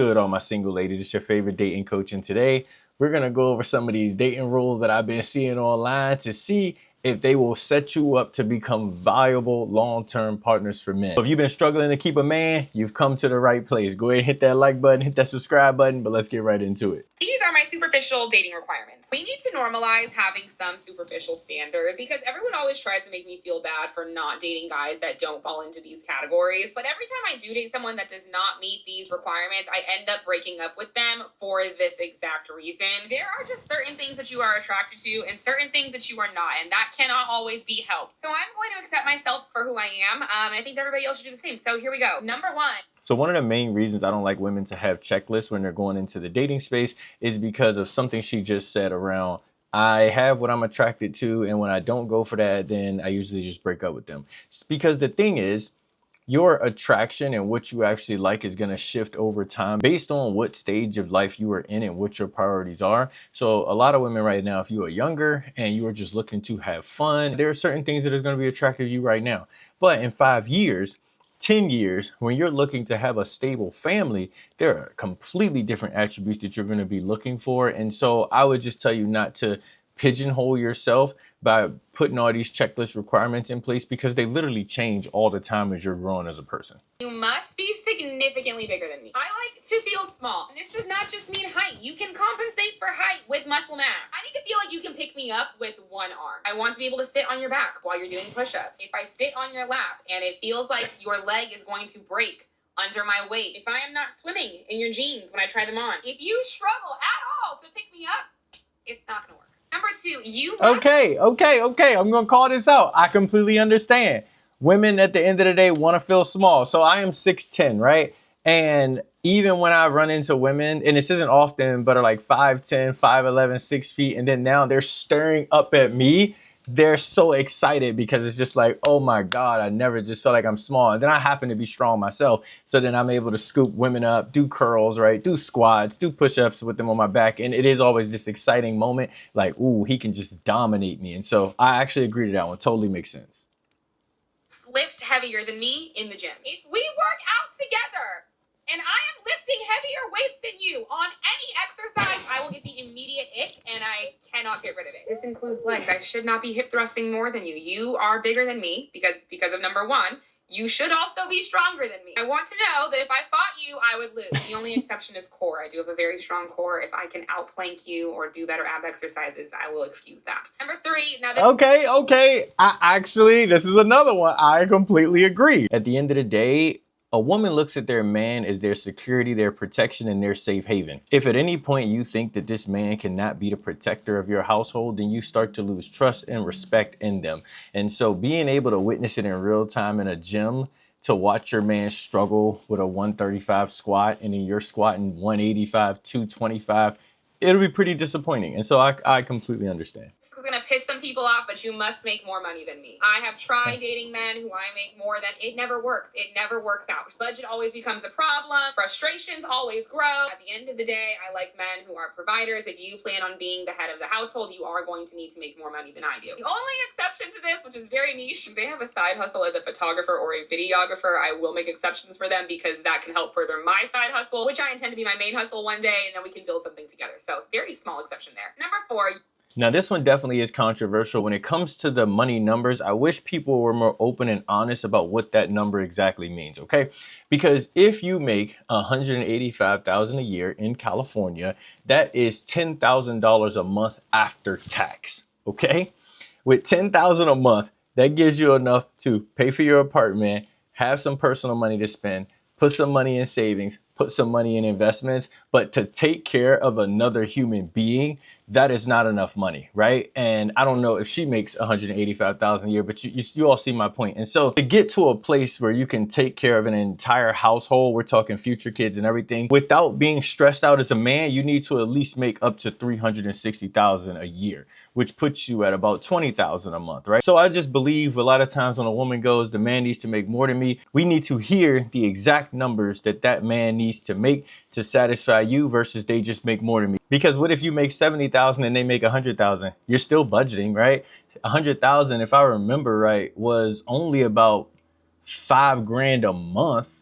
good, all my single ladies? It's your favorite dating coach, and today we're gonna go over some of these dating rules that I've been seeing online to see if they will set you up to become viable long-term partners for men. So if you've been struggling to keep a man, you've come to the right place. Go ahead and hit that like button, hit that subscribe button, but let's get right into it. These are my superficial dating requirements. We need to normalize having some superficial standard because everyone always tries to make me feel bad for not dating guys that don't fall into these categories. But every time I do date someone that does not meet these requirements, I end up breaking up with them for this exact reason. There are just certain things that you are attracted to and certain things that you are not, and that cannot always be helped. So I'm going to accept myself for who I am, and I think everybody else should do the same. So here we go. Number one. So one of the main reasons I don't like women to have checklists when they're going into the dating space is because of something she just said around, I have what I'm attracted to, and when I don't go for that, then I usually just break up with them. It's because the thing is, your attraction and what you actually like is going to shift over time based on what stage of life you are in and what your priorities are. So a lot of women right now, if you are younger and you are just looking to have fun, there are certain things that are going to be attractive to you right now. But in 5 years, 10 years, when you're looking to have a stable family, there are completely different attributes that you're going to be looking for. And so I would just tell you not to pigeonhole yourself by putting all these checklist requirements in place, because they literally change all the time as you're growing as a person. You must be significantly bigger than me. I like to feel small. And this does not just mean height. You can compensate for height with muscle mass. I need to feel like you can pick me up with one arm. I want to be able to sit on your back while you're doing push-ups. If I sit on your lap and it feels like your leg is going to break under my weight, if I am not swimming in your jeans when I try them on, if you struggle at all to pick me up, it's not gonna work. Number two, you must— Okay. I'm gonna call this out. I completely understand. Women at the end of the day want to feel small. So I am 6'10", right? And even when I run into women, and this isn't often, but are like 5'10", 5'11", 6 feet, and then now they're staring up at me, they're so excited because it's just like, oh my God, I never just felt like I'm small. And then I happen to be strong myself. So then I'm able to scoop women up, do curls, right? Do squats, do push-ups with them on my back. And it is always this exciting moment, like, ooh, he can just dominate me. And so I actually agree to that one. Totally makes sense. Lift heavier than me in the gym. If we work out together and I am lifting heavier weights than you on any exercise, I will get the immediate ick and I cannot get rid of it. This includes legs. I should not be hip thrusting more than you. You are bigger than me because of number one. You should also be stronger than me. I want to know that if I fought you, I would lose. The only exception is core. I do have a very strong core. If I can outplank you or do better ab exercises, I will excuse that. Number three, now that— Okay. This is another one. I completely agree. At the end of the day, a woman looks at their man as their security, their protection, and their safe haven. If at any point you think that this man cannot be the protector of your household, then you start to lose trust and respect in them. And so being able to witness it in real time in a gym, to watch your man struggle with a 135 squat and then you're squatting 185, 225, it'll be pretty disappointing. And so I completely understand. This is gonna piss some people off, but you must make more money than me. I have tried dating men who I make more than. It never works. It never works out. Budget always becomes a problem. Frustrations always grow. At the end of the day, I like men who are providers. If you plan on being the head of the household, you are going to need to make more money than I do. The only exception to this, which is very niche, if they have a side hustle as a photographer or a videographer, I will make exceptions for them because that can help further my side hustle, which I intend to be my main hustle one day, and then we can build something together. So very small exception there. Number four. Now, this one definitely is controversial. When it comes to the money numbers, I wish people were more open and honest about what that number exactly means, okay? Because if you make $185,000 a year in California, that is $10,000 a month after tax, okay? With $10,000 a month, that gives you enough to pay for your apartment, have some personal money to spend, put some money in savings, put some money in investments, but to take care of another human being, that is not enough money, right? And I don't know if she makes $185,000 a year, but you all see my point. And so to get to a place where you can take care of an entire household, we're talking future kids and everything, without being stressed out as a man, you need to at least make up to $360,000 a year, which puts you at about $20,000 a month, right? So I just believe a lot of times when a woman goes, the man needs to make more than me, we need to hear the exact numbers that that man needs to make to satisfy you versus they just make more than me. Because what if you make 70,000 and they make 100,000? You're still budgeting, right? 100,000, if I remember right, was only about $5 grand a month.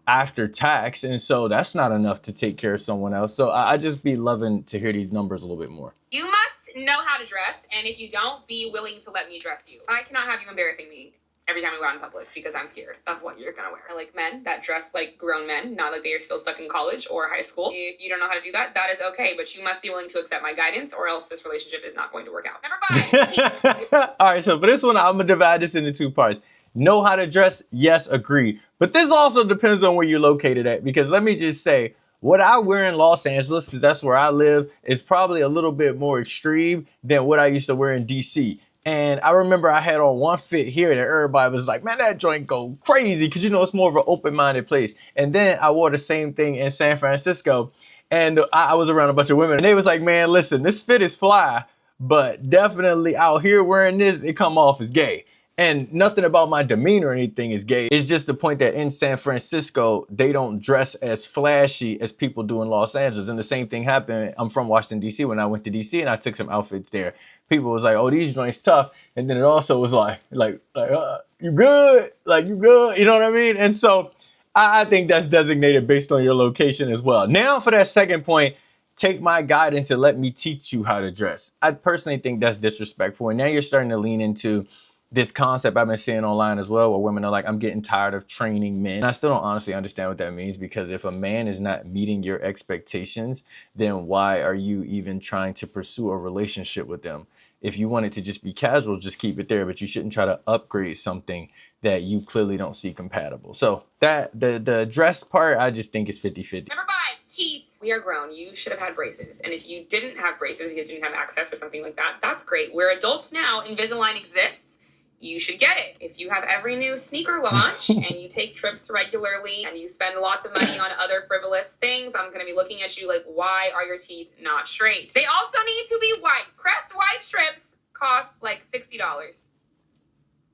after tax. And so that's not enough to take care of someone else. So I just be loving to hear these numbers a little bit more. You must know how to dress, and if you don't, be willing to let me dress you. I cannot have you embarrassing me every time we go out in public because I'm scared of what you're gonna wear. I like men that dress like grown men, not like they are still stuck in college or high school. If you don't know how to do that, that is okay, but you must be willing to accept my guidance or else this relationship is not going to work out. Number 5. All right, so for this one, I'm gonna divide this into 2 parts. Know how to dress, yes, agree. But this also depends on where you're located at, because let me just say, what I wear in Los Angeles, because that's where I live, is probably a little bit more extreme than what I used to wear in DC. And I remember I had on one fit here that everybody was like, man, that joint go crazy, because it's more of an open-minded place. And then I wore the same thing in San Francisco, and I was around a bunch of women, and they was like, man, listen, this fit is fly, but definitely out here wearing this, it come off as gay. And nothing about my demeanor or anything is gay. It's just the point that in San Francisco, they don't dress as flashy as people do in Los Angeles. And the same thing happened. I'm from Washington, D.C. When I went to D.C. and I took some outfits there, people was like, oh, these joints tough. And then it also was like, you good? Like, you good? You know what I mean? And so I think that's designated based on your location as well. Now for that second point, take my guidance and let me teach you how to dress. I personally think that's disrespectful. And now you're starting to lean into this concept I've been seeing online as well, where women are like, I'm getting tired of training men. And I still don't honestly understand what that means, because if a man is not meeting your expectations, then why are you even trying to pursue a relationship with them? If you want it to just be casual, just keep it there, but you shouldn't try to upgrade something that you clearly don't see compatible. So that the dress part, I just think is 50-50. Number 5, teeth. We are grown. You should have had braces. And if you didn't have braces because you didn't have access or something like that, that's great. We're adults now. Invisalign exists. You should get it. If you have every new sneaker launch and you take trips regularly and you spend lots of money on other frivolous things, I'm going to be looking at you like, why are your teeth not straight? They also need to be white. Crest white strips cost like $60.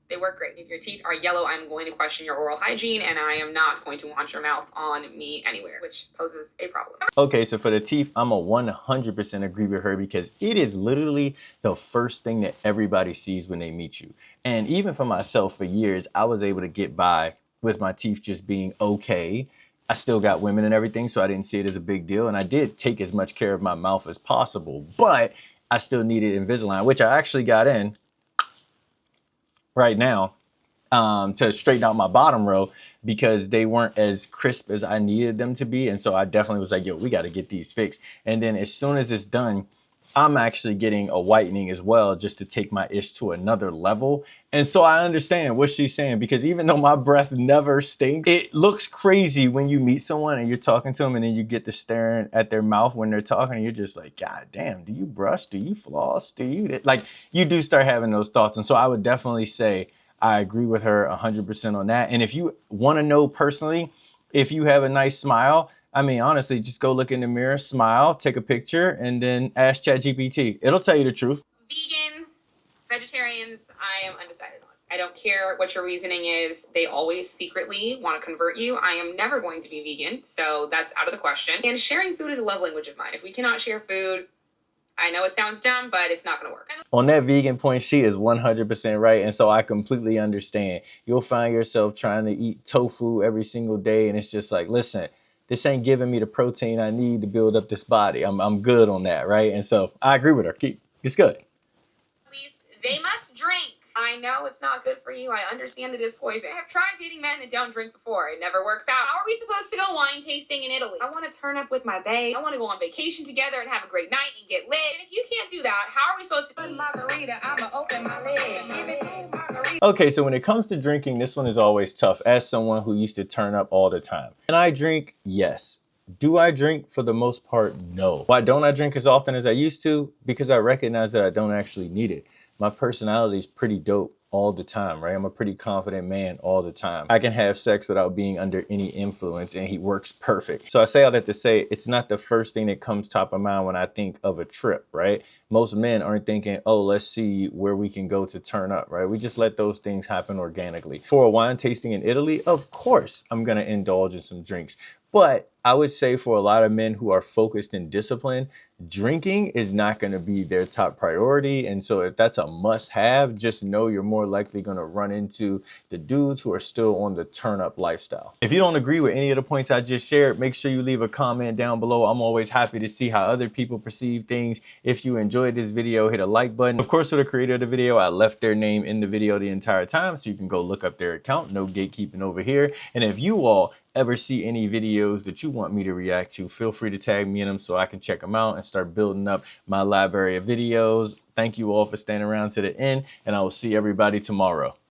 They work great. If your teeth are yellow, I'm going to question your oral hygiene, and I am not going to want your mouth on me anywhere, which poses a problem. Okay, so for the teeth, I'm a 100% agree with her, because it is literally the first thing that everybody sees when they meet you. And even for myself, for years, I was able to get by with my teeth just being okay. I still got women and everything, so I didn't see it as a big deal. And I did take as much care of my mouth as possible, but I still needed Invisalign, which I actually got in right now to straighten out my bottom row, because they weren't as crisp as I needed them to be. And so I definitely was like, yo, we got to get these fixed. And then as soon as it's done, I'm actually getting a whitening as well, just to take my ish to another level. And so I understand what she's saying, because even though my breath never stinks, it looks crazy when you meet someone and you're talking to them, and then you get to staring at their mouth when they're talking, and you're just like, God damn, do you brush? Do you floss? Do you? Like, you do start having those thoughts. And so I would definitely say I agree with her 100% on that. And if you want to know personally, if you have a nice smile, I mean, honestly, just go look in the mirror, smile, take a picture, and then ask ChatGPT. It'll tell you the truth. Vegans, vegetarians, I am undecided on. I don't care what your reasoning is. They always secretly want to convert you. I am never going to be vegan, so that's out of the question. And sharing food is a love language of mine. If we cannot share food, I know it sounds dumb, but it's not going to work. On that vegan point, she is 100% right. And so I completely understand. You'll find yourself trying to eat tofu every single day, and it's just like, listen, this ain't giving me the protein I need to build up this body. I'm good on that, right? And so I agree with her. It's good. Please, they must drink. I know it's not good for you. I understand it is poison. I have tried dating men that don't drink before. It never works out. How are we supposed to go wine tasting in Italy? I want to turn up with my bae. I want to go on vacation together and have a great night and get lit. And if you can't do that, how are we supposed to... Margarita, I'ma open my leg. Give it to margarita. Okay, so when it comes to drinking, this one is always tough, as someone who used to turn up all the time. And I drink, yes. Do I drink? For the most part, no. Why don't I drink as often as I used to? Because I recognize that I don't actually need it. My personality is pretty dope all the time, right? I'm a pretty confident man all the time. I can have sex without being under any influence, and he works perfect. So I say all that to say, it's not the first thing that comes top of mind when I think of a trip, right? Most men aren't thinking, oh, let's see where we can go to turn up, right? We just let those things happen organically. For a wine tasting in Italy, of course, I'm gonna indulge in some drinks. But I would say for a lot of men who are focused and disciplined, drinking is not going to be their top priority. And so if that's a must have, just know you're more likely going to run into the dudes who are still on the turn up lifestyle. If you don't agree with any of the points I just shared, make sure you leave a comment down below. I'm always happy to see how other people perceive things. If you enjoyed this video, hit a like button. Of course, for the creator of the video, I left their name in the video the entire time, so you can go look up their account. No gatekeeping over here. And if you all ever see any videos that you want me to react to, feel free to tag me in them so I can check them out and start building up my library of videos. Thank you all for staying around to the end, and I will see everybody tomorrow.